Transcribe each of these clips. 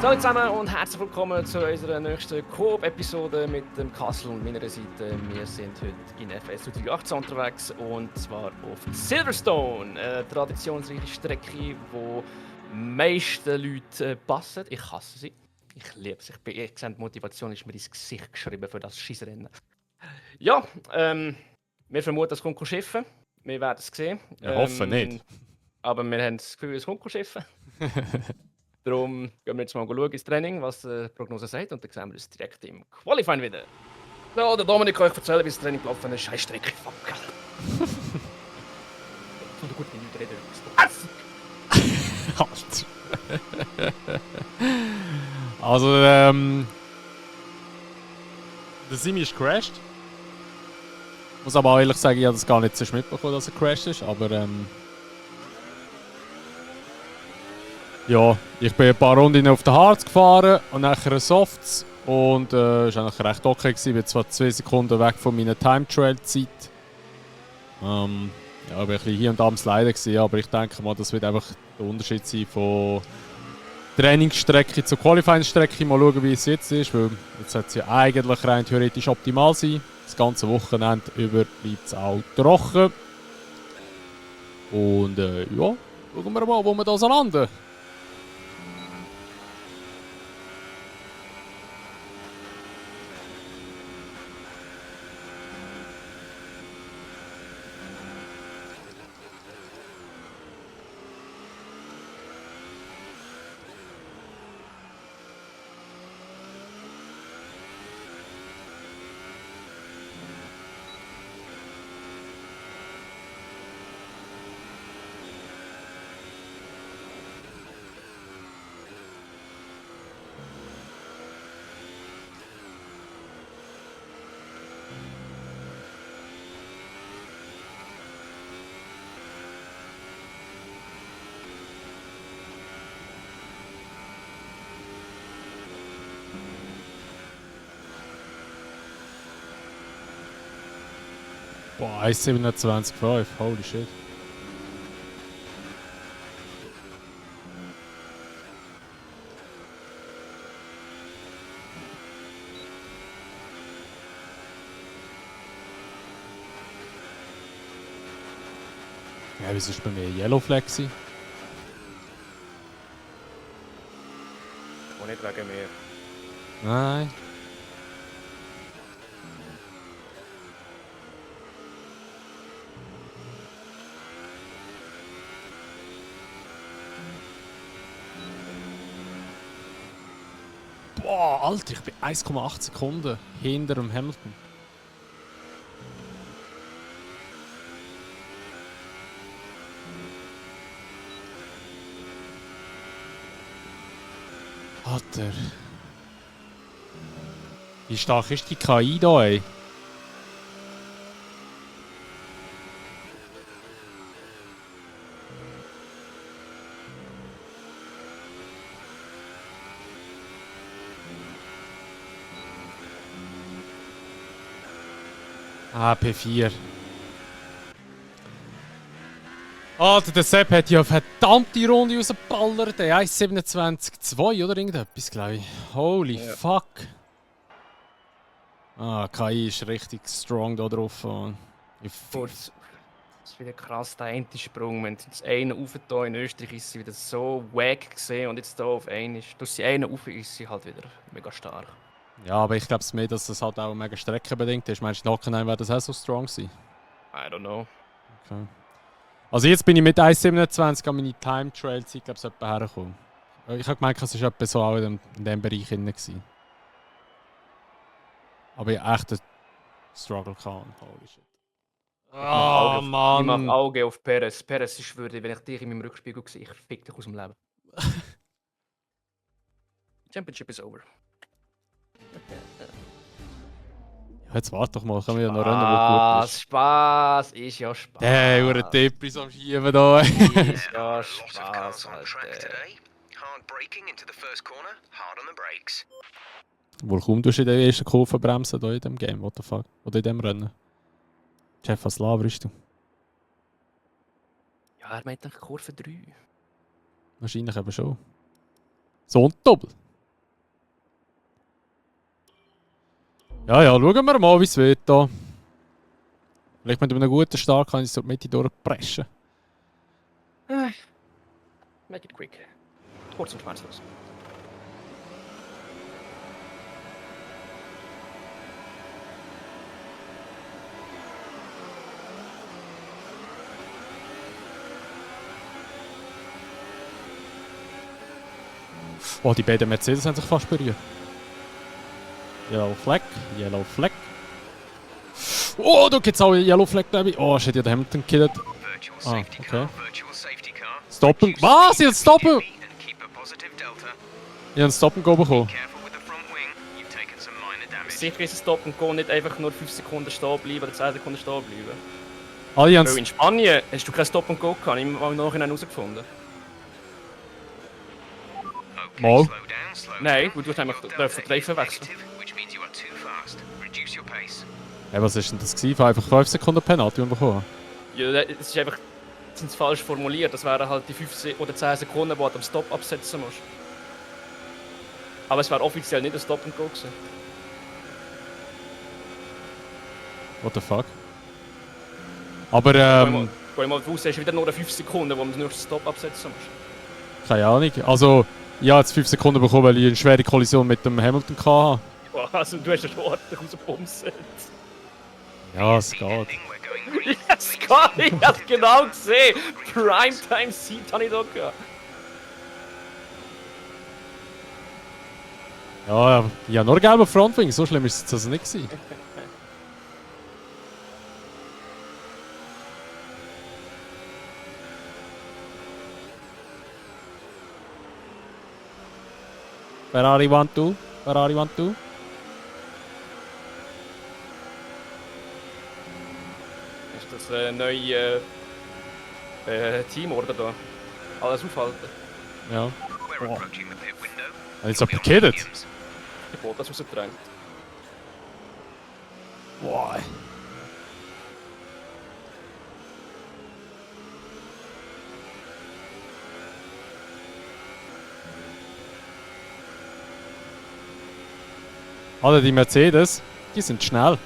Hallo zusammen und herzlich willkommen zu unserer nächsten Coop-Episode mit dem Kassel und meiner Seite. Wir sind heute in FS 318 unterwegs und zwar auf Silverstone, eine traditionsreiche Strecke, wo die meisten Leute passen. Ich hasse sie. Ich liebe sie. Ich sehe, die Motivation ist mir ins Gesicht geschrieben für das Scheissrennen. Ja, wir vermuten, es kommt schiffen. Wir werden es sehen. Wir hoffen nicht. Aber wir haben das Gefühl, es kommt schiffen. Darum gehen wir jetzt mal schauen ins Training, was die Prognose sagt, und dann sehen wir uns direkt im Qualifying wieder. So, der Dominik kann euch erzählen, wie das Training gelaufen ist. Scheiß Strecke, fuck. Von der guten Minute reden wir Also, der Simi ist crashed. Ich muss aber auch ehrlich sagen, ich habe das gar nicht so mitbekommen, dass er crashed ist, aber ja, ich bin ein paar Runden auf der Harz gefahren und nachher Softs und es war eigentlich recht okay gewesen. Ich bin zwar 2 Sekunden weg von meiner Time-Trail-Zeit. Ja, ich war ein bisschen hier und da am Sliden gewesen, aber ich denke mal, das wird einfach der Unterschied sein von Trainingsstrecke zur Qualifying-Strecke. Mal schauen, wie es jetzt ist, weil jetzt sollte es ja eigentlich rein theoretisch optimal sein. Das ganze Wochenende über bleibt es auch trocken. Und ja, schauen wir mal, wo wir da so landen. Boah, 1,27,5, holy shit. Ja, wieso ist bei mir ein Yellow Flag gewesen? Und nicht wegen mir. Nein. Boah, Alter, ich bin 1,8 Sekunden hinter dem Hamilton. Alter. Wie stark ist die KI da, ey? Ah, P4. Alter, der Sepp hat ja eine verdammte Runde rausgeballert. 1,27,2 oder irgendetwas, glaube ich. Holy fuck. Ah, KI ist richtig strong da drauf. Das ist wieder krass, der Endesprung. Wenn das eine raufgetan in Österreich ist sie wieder so wack gesehen und jetzt hier auf einen ist. Durch die eine rauf ist sie halt wieder mega stark. Ja, aber ich glaube es mehr, dass das halt auch mega streckenbedingt ist. Meinst du, nachhinein wäre das auch so strong sein? I don't know. Okay. Also jetzt bin ich mit 1,27 an meine Time-Trail-Zeit, glaube ich, etwa hergekommen. Ich habe gemeint, es war etwa so auch in diesem Bereich drin gewesen. Aber ich echt einen Struggle gehabt. Holy shit. Oh, Mann! Ich mache Auge auf Perez. Perez, ich schwöre, wenn ich dich in meinem Rückspiegel sehe, ich fick dich aus dem Leben. Championship is over. Ja, jetzt warte doch mal, können wir ja noch rennen, wo gut ist. Spaß, ist ja Spaß. Der hure Tipp ist am Schieben da. Ist ja Spaß, Alter. Wohl kaum tust du in der ersten Kurve bremsen da in dem Game, what the fuck? Oder in dem Rennen. Chef, was laberst du? Ja, er meint doch Kurve 3. Wahrscheinlich eben schon. So und doppelt. Ja, schauen wir mal, wie es wird da. Vielleicht mit einem guten Start kann ich es durch die Mitte durchpreschen. Make it quick. Kurz und schmerzlos. Oh, die beiden Mercedes haben sich fast berührt. Yellow Flag, Yellow Flag. Oh, da gibt's auch Yellow Flag, glaube ich. Oh, shit, ja, der Hamilton gekillt. Ah, okay. Stoppen. Was? Ich hab Stoppen! Ich hab Stoppen Go bekommen. Sicher ist ein Stop and Go nicht einfach nur 5 Sekunden stehen bleiben oder 10 Sekunden stehen bleiben. Alle Weil haben in Spanien hast du kein Stop and Go gehabt, ich habe im Nachhinein herausgefunden. Mal. Nein, weil du hast nämlich die Reifen wechseln. Hey, was ist denn das gewesen? Ich einfach 5 Sekunden Penalty bekommen. Ja, es ist einfach sind falsch formuliert. Das wären halt die 5 oder 10 Sekunden, die du am Stop absetzen musst. Aber es wäre offiziell nicht ein Stop and Go gewesen. What the fuck? Aber Geh mal raus, hast du wieder nur 5 Sekunden, wo du nur Stop absetzen musst. keine Ahnung. Also, ich habe jetzt 5 Sekunden bekommen, weil ich eine schwere Kollision mit dem Hamilton hatte. Ja, also du hast ja schon ordentlich rausgebumset. Ja, es geht. Ja, es geht, ich hab's genau gesehen. Primetime Seat habe ich da gehabt. Ja, ich habe nur gelben Frontwing, so schlimm ist es also nicht gewesen. Ferrari 1-2, Ferrari 1-2. Ist das ein neues Teamorder da? Alles aufhalten. Ja. Oh. Jetzt so gekiddet. Ich wollte das rausgedrängt. Boah. Alle die Mercedes, die sind schnell.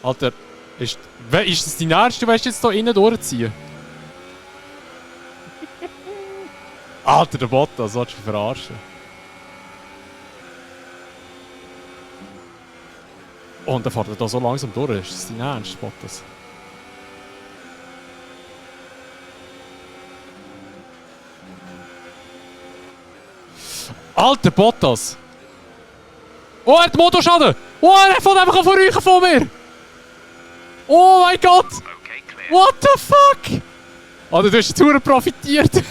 Alter, ist das dein Ernst? Du willst jetzt hier innen durchziehen? Alter, der Bottas, willst du mich verarschen? Oh, und dann fährt er da so langsam durch. Ist das dein Ernst, Bottas? Alter Bottas! Oh, er hat Motorschaden! Oh, er fährt einfach verrüchen von mir! Oh mein Gott! What the fuck? Alter, du hast jetzt verdammt profitiert!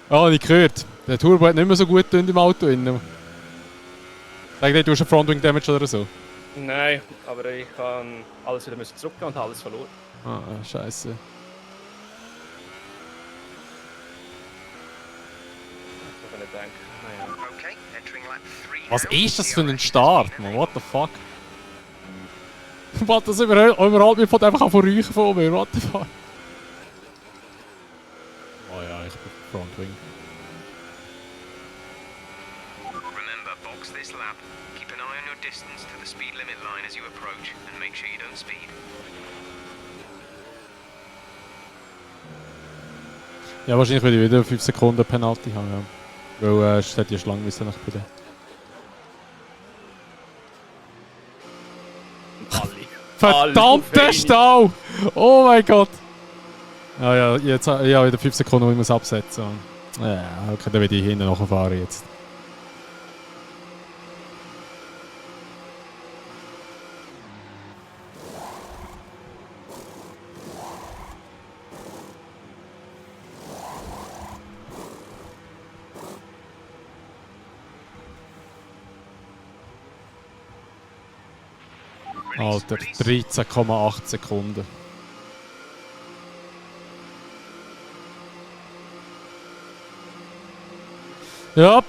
Oh, ich gehört. Der Turbo hat nicht mehr so gut getan im Auto innen. Sag nicht, du hast einen Frontwing Damage oder so? Nein, aber ich kann alles wieder zurückgehen und alles verloren. Ah, scheiße. Ich nicht denken. Naja. Was ist das für ein Start, man? What the fuck? Was das überhaupt nicht von einfach verrüchen von mir? What the fuck? Oh ja, ich bin Frontwing. Remember, box this lap. Keep an eye on your distance to the speed limit line as you approach and make sure you don't speed. Ja, wahrscheinlich würde ich wieder 5 Sekunden Penalty haben, ja. Weil es hätte ja schon lange müssen nach bei der. Verdammter Stau! Oh mein Gott! Ja, ja, jetzt ja, wieder 5 Sekunden, wo ich muss absetzen. Ja, okay, dann werde ich hinten nachfahren jetzt. Alter, 13,8 Sekunden. Ja.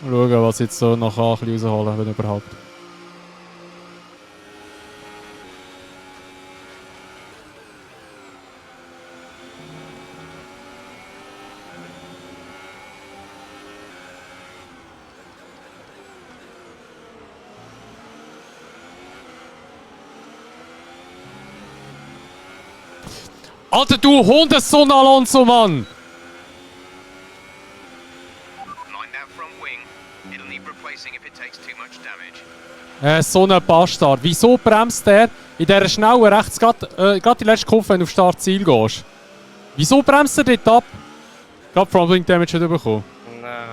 Mal schauen, was jetzt so nachher ein bisschen rausholen, wenn überhaupt. Alter, du Hundesohn Alonso, Mann! Mind that front wing. It'll need replacing if it takes too much damage. So ein Bastard. Wieso bremst der in dieser schnellen rechts, gerade die letzte Kurve, wenn du auf Startziel gehst? Wieso bremst er dort ab? Gerade Frontwing Damage hat er bekommen. Nein.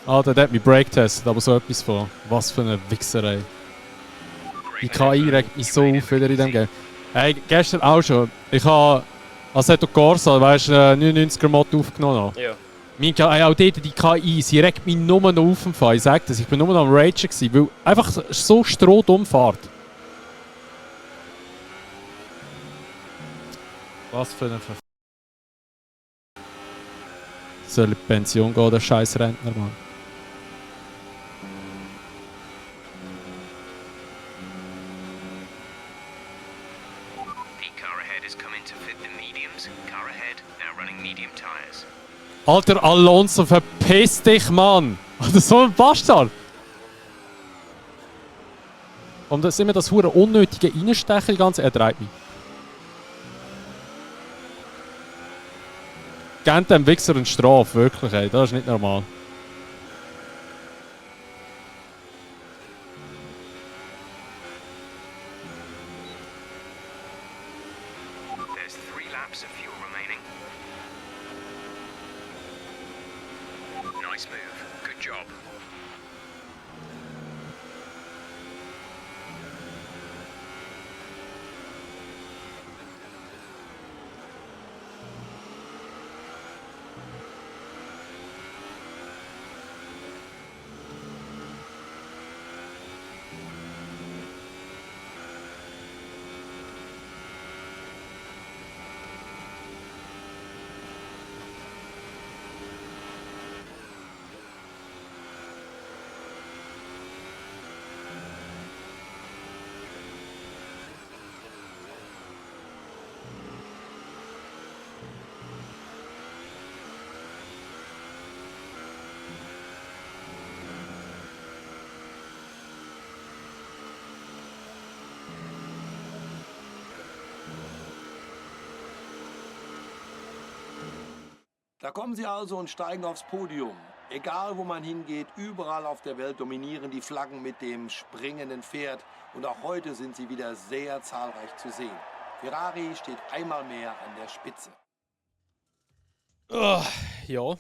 Alter, der hat mich Brake testet, aber so etwas von. Was für eine Wichserei. Die KI regt mich so auf wieder in diesem Game. Hey, gestern auch schon. Ich habe Assetto Corsa, weißt du, 99er Mod aufgenommen. Ja. Mein KI, auch dort die KI, sie regt mich nur noch auf dem Fall. Ich sag das, ich bin nur noch am Ragen gewesen, weil einfach so strohdumm fährt. Was für eine soll in die Pension gehen, der scheiß Rentner, Mann. The car ahead is coming to fit the mediums. Car ahead, now running medium tires. Alter Alonso, verpiss dich, Mann! Alter, so ein Bastard! Und da sind wir das hure unnötige Reinstechen, die ganze... Er dreht mich. Gebt dem Wichser eine Strafe, wirklich, ey. Das ist nicht normal. There's 3 laps of fuel remaining. Nice move. Good job. Da kommen sie also und steigen aufs Podium. Egal wo man hingeht, überall auf der Welt dominieren die Flaggen mit dem springenden Pferd. Und auch heute sind sie wieder sehr zahlreich zu sehen. Ferrari steht einmal mehr an der Spitze. Ja.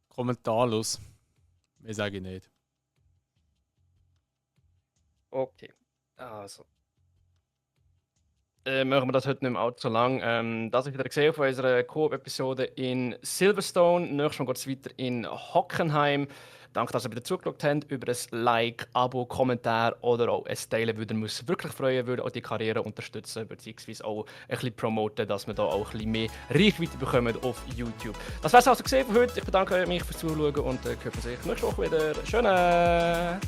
Kommentarlos. Mehr sage ich nicht. Okay. Also. Machen wir das heute nicht mehr allzu lang. Das ist wieder gesehen auf unserer Coop-Episode in Silverstone. Nächstes Mal geht es weiter in Hockenheim. Danke, dass ihr wieder zugeschaut habt. Über ein Like, Abo, Kommentar oder auch ein Teilen würde uns wirklich freuen, würde auch die Karriere unterstützen, beziehungsweise auch ein bisschen promoten, dass wir da auch ein bisschen mehr Reichweite bekommen auf YouTube. Das war es also gesehen von heute. Ich bedanke mich fürs Zuschauen und hören sich nächste Woche wieder. Schöne!